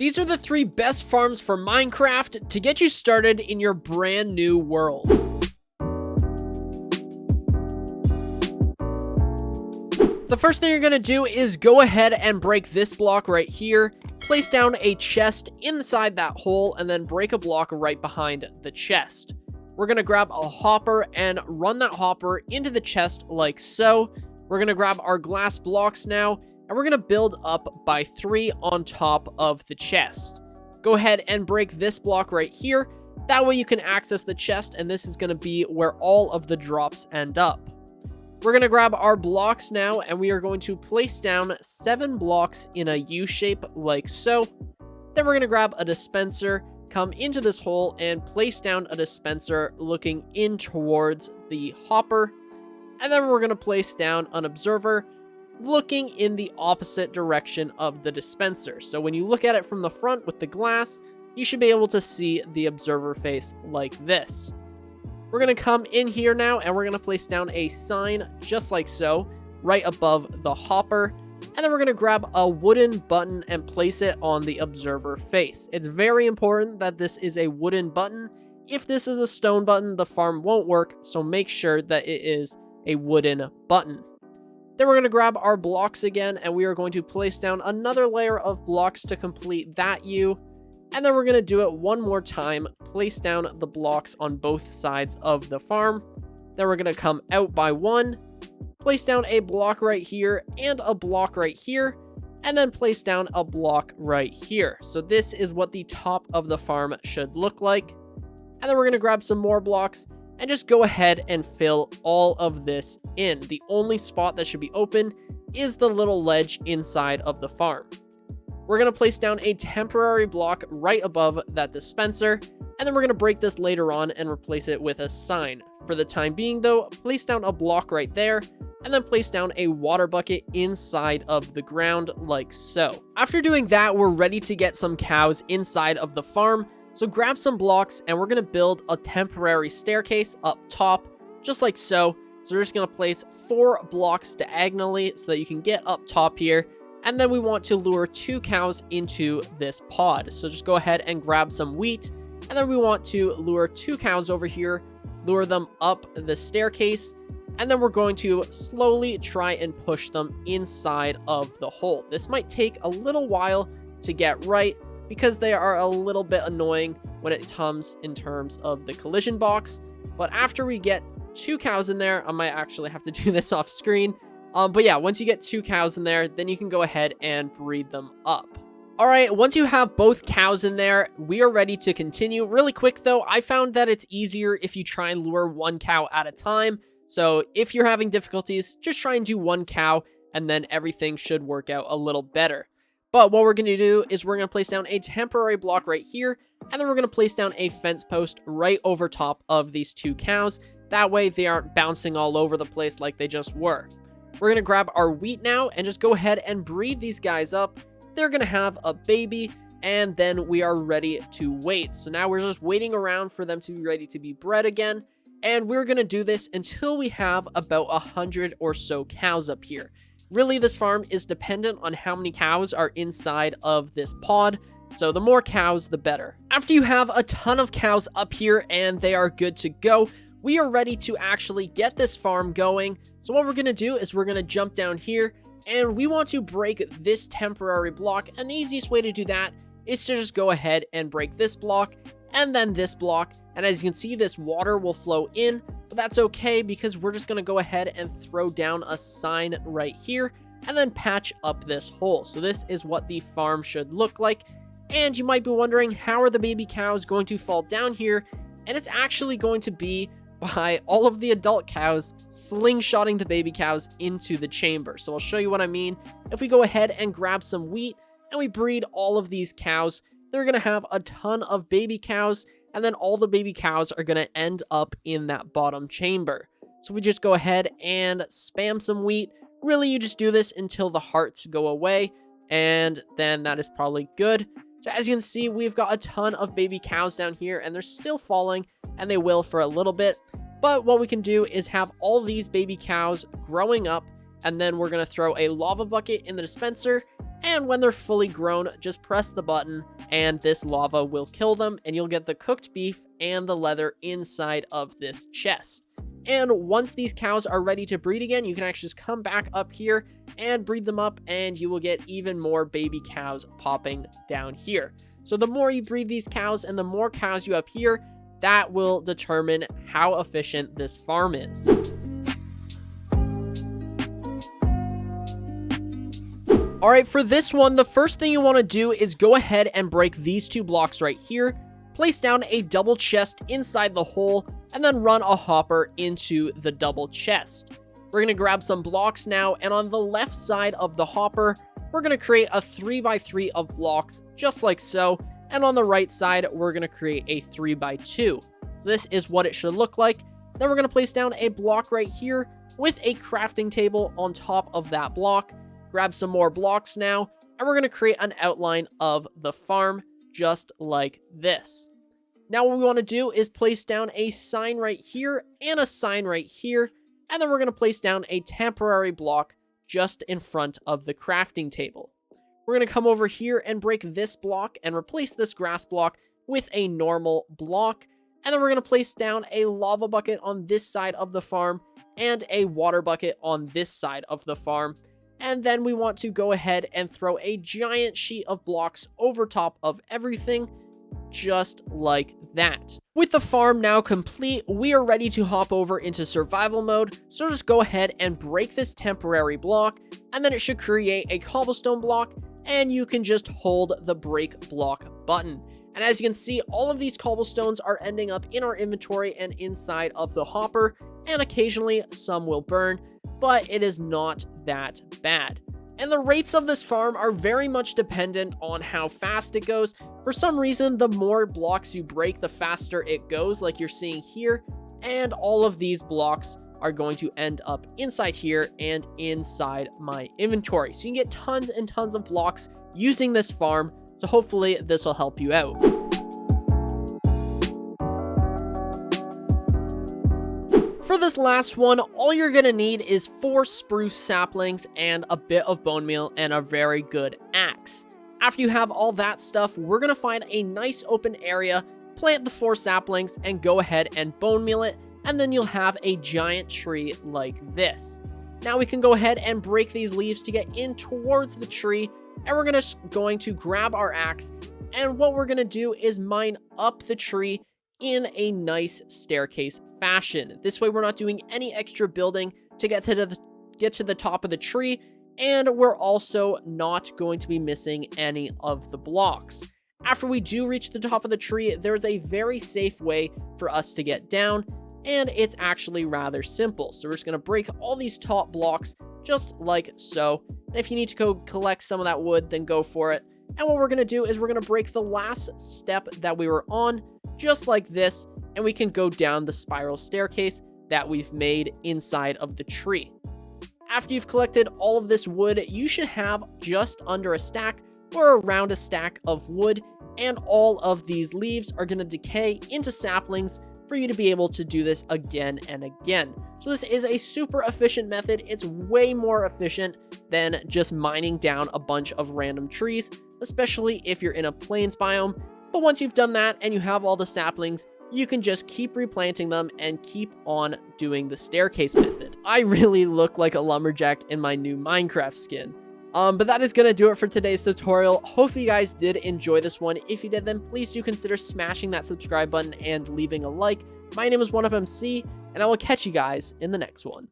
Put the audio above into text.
These are the 3 best farms for Minecraft to get you started in your brand new world. The first thing you're going to do is go ahead and break this block right here, place down a chest inside that hole, and then break a block right behind the chest. We're going to grab a hopper and run that hopper into the chest like so. We're going to grab our glass blocks now, and we're going to build up by 3 on top of the chest. Go ahead and break this block right here. That way you can access the chest, and this is going to be where all of the drops end up. We're going to grab our blocks now, and we are going to place down 7 blocks in a U shape like so. Then we're going to grab a dispenser, come into this hole, and place down a dispenser looking in towards the hopper. And then we're going to place down an observer looking in the opposite direction of the dispenser. So when you look at it from the front with the glass, you should be able to see the observer face like this. We're going to come in here now, and we're going to place down a sign just like so, right above the hopper. And then we're going to grab a wooden button and place it on the observer face. It's very important that this is a wooden button. If this is a stone button, the farm won't work, so make sure that it is a wooden button. Then we're going to grab our blocks again, and we are going to place down another layer of blocks to complete that U. And then we're going to do it one more time, place down the blocks on both sides of the farm. Then we're going to come out by 1, place down a block right here and a block right here, and then place down a block right here. So this is what the top of the farm should look like. And then we're going to grab some more blocks and just go ahead and fill all of this in. The only spot that should be open is the little ledge inside of the farm. We're going to place down a temporary block right above that dispenser, and then we're going to break this later on and replace it with a sign. For the time being though, place down a block right there, and then place down a water bucket inside of the ground like so. After doing that, we're ready to get some cows inside of the farm. So grab some blocks, and we're going to build a temporary staircase up top, just like so. So we're just going to place 4 blocks diagonally so that you can get up top here. And then we want to lure 2 cows into this pod. So just go ahead and grab some wheat. And then we want to lure 2 cows over here, lure them up the staircase. And then we're going to slowly try and push them inside of the hole. This might take a little while to get right, because they are a little bit annoying when it comes in terms of the collision box. But after we get 2 cows in there, I might actually have to do this off screen. But yeah, once you get 2 cows in there, then you can go ahead and breed them up. All right, once you have both cows in there, we are ready to continue. Really quick though, I found that it's easier if you try and lure 1 cow at a time. So if you're having difficulties, just try and do 1 cow, and then everything should work out a little better. But what we're going to do is we're going to place down a temporary block right here, and then we're going to place down a fence post right over top of these 2 cows. That way they aren't bouncing all over the place like they just were. We're going to grab our wheat now and just go ahead and breed these guys up. They're going to have a baby, and then we are ready to wait. So now we're just waiting around for them to be ready to be bred again. And we're going to do this until we have about 100 or so cows up here. Really, this farm is dependent on how many cows are inside of this pod, so the more cows, the better. After you have a ton of cows up here and they are good to go, we are ready to actually get this farm going. So what we're going to do is we're going to jump down here, and we want to break this temporary block, and the easiest way to do that is to just go ahead and break this block, and then this block. And as you can see, this water will flow in, but that's okay because we're just going to go ahead and throw down a sign right here and then patch up this hole. So this is what the farm should look like. And you might be wondering, how are the baby cows going to fall down here? And it's actually going to be by all of the adult cows slingshotting the baby cows into the chamber. So I'll show you what I mean. If we go ahead and grab some wheat and we breed all of these cows, they're going to have a ton of baby cows. And then all the baby cows are going to end up in that bottom chamber. So we just go ahead and spam some wheat. Really, you just do this until the hearts go away, and then that is probably good. So as you can see, we've got a ton of baby cows down here, and they're still falling, and they will for a little bit. But what we can do is have all these baby cows growing up, and then we're going to throw a lava bucket in the dispenser, And when they're fully grown, just press the button and this lava will kill them, and you'll get the cooked beef and the leather inside of this chest. And once these cows are ready to breed again, you can actually just come back up here and breed them up, and you will get even more baby cows popping down here. So the more you breed these cows and the more cows you have here, that will determine how efficient this farm is. Alright, for this one, the first thing you want to do is go ahead and break these 2 blocks right here, place down a double chest inside the hole, and then run a hopper into the double chest. We're going to grab some blocks now, and on the left side of the hopper, we're going to create a 3x3 of blocks, just like so, and on the right side, we're going to create a 3x2. So this is what it should look like. Then we're going to place down a block right here with a crafting table on top of that block. Grab some more blocks now, and we're going to create an outline of the farm, just like this. Now what we want to do is place down a sign right here and a sign right here, and then we're going to place down a temporary block just in front of the crafting table. We're going to come over here and break this block and replace this grass block with a normal block, and then we're going to place down a lava bucket on this side of the farm and a water bucket on this side of the farm. And then we want to go ahead and throw a giant sheet of blocks over top of everything, just like that. With the farm now complete, we are ready to hop over into survival mode. So just go ahead and break this temporary block, and then it should create a cobblestone block, and you can just hold the break block button. And as you can see, all of these cobblestones are ending up in our inventory and inside of the hopper, and occasionally some will burn, but it is not that bad. And the rates of this farm are very much dependent on how fast it goes. For some reason, the more blocks you break, the faster it goes, like you're seeing here, and all of these blocks are going to end up inside here and inside my inventory. So you can get tons and tons of blocks using this farm, so hopefully this will help you out. For this last one, all you're gonna need is 4 spruce saplings and a bit of bone meal and a very good axe. After you have all that stuff, we're gonna find a nice open area, plant the 4 saplings, and go ahead and bone meal it, and then you'll have a giant tree like this. Now we can go ahead and break these leaves to get in towards the tree, and we're going to grab our axe, and what we're gonna do is mine up the tree in a nice staircase fashion. This way we're not doing any extra building to get to the top of the tree, and we're also not going to be missing any of the blocks. After we do reach the top of the tree, there's a very safe way for us to get down, and it's actually rather simple. So we're just going to break all these top blocks just like so. And if you need to go collect some of that wood, then go for it. And what we're going to do is we're going to break the last step that we were on, just like this, and we can go down the spiral staircase that we've made inside of the tree. After you've collected all of this wood, you should have just under a stack or around a stack of wood, and all of these leaves are going to decay into saplings for you to be able to do this again and again. So this is a super efficient method. It's way more efficient than just mining down a bunch of random trees, especially if you're in a plains biome. But once you've done that and you have all the saplings, you can just keep replanting them and keep on doing the staircase method. I really look like a lumberjack in my new Minecraft skin. But that is gonna do it for today's tutorial. Hopefully you guys did enjoy this one. If you did, then please do consider smashing that subscribe button and leaving a like. My name is 1UpMC, and I will catch you guys in the next one.